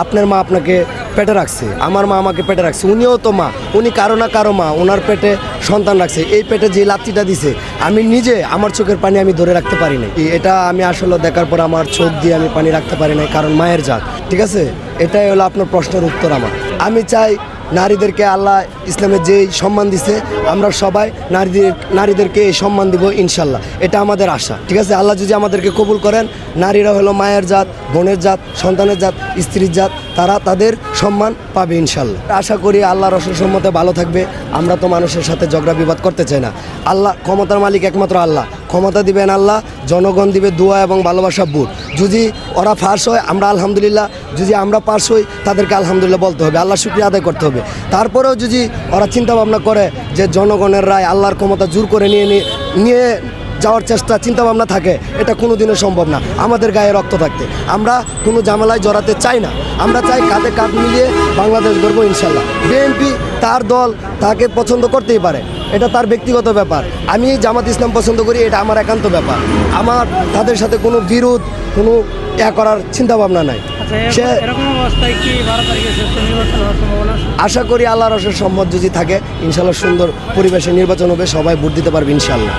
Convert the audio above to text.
আপনার মা আপনাকে পেটে রাখছে, আমার মা আমাকে পেটে রাখছে, উনিও তো মা, উনি কারো না কারো মা, ওনার পেটে সন্তান রাখছে। এই পেটে যে লাথিটা দিছে আমি নিজে আমার চোখের পানি আমি ধরে রাখতে পারি নাই। এটা আমি আসলে দেখার পর আমার চোখ দিয়ে আমি পানি রাখতে পারি নাই, কারণ মায়ের জাত। ঠিক আছে, এটাই হলো আপনার প্রশ্নের উত্তর আমার। আমি চাই নারীদেরকে আল্লাহ ইসলামের যেই সম্মান দিছে আমরা সবাই নারীদেরকে এই সম্মান দিব ইনশাল্লাহ, এটা আমাদের আশা। ঠিক আছে, আল্লাহ যদি আমাদেরকে কবুল করেন, নারীরা হলো মায়ের জাত, বোনের জাত, সন্তানের জাত, স্ত্রীর জাত, তারা তাদের সম্মান পাবে ইনশাল্লাহ। আশা করি আল্লাহর রসুলসম্মতে ভালো থাকবে। আমরা তো মানুষের সাথে ঝগড়া বিবাদ করতে চাই না। আল্লাহ ক্ষমতার মালিক একমাত্র আল্লাহ, ক্ষমতা দিবেন আল্লাহ, জনগণ দিবে দোয়া এবং ভালোবাসা বুট। যদি ওরা ফাঁস হয় আমরা আলহামদুলিল্লাহ, যদি আমরা পাস হই তাদেরকে আলহামদুলিল্লাহ বলতে হবে, আল্লাহ শুকরিয়া আদায় করতে হবে। তারপরেও যদি ওরা চিন্তা ভাবনা করে যে জনগণের রায় আল্লাহর ক্ষমতা জোর করে নিয়ে যাওয়ার চেষ্টা চিন্তাভাবনা থাকে, এটা কোনো দিনও সম্ভব না। আমাদের গায়ে রক্ত থাকতে আমরা কোনো ঝামেলায় জড়াতে চাই না। আমরা চাই কাঁধে কাঁধ মিলিয়ে বাংলাদেশ গড়ব ইনশাল্লাহ। বিএনপি তার দল, তাকে পছন্দ করতেই পারে, এটা তার ব্যক্তিগত ব্যাপার। আমি জামাত ইসলাম পছন্দ করি, এটা আমার একান্ত ব্যাপার। আমার তাদের সাথে কোনো বিরোধ, কোনো করার চিন্তাভাবনা নাই। আশা করি আল্লাহর রসের সম্মত যদি থাকে ইনশাল্লাহ সুন্দর পরিবেশে নির্বাচন হবে, সবাই ভোট দিতে পারবে ইনশাল্লাহ।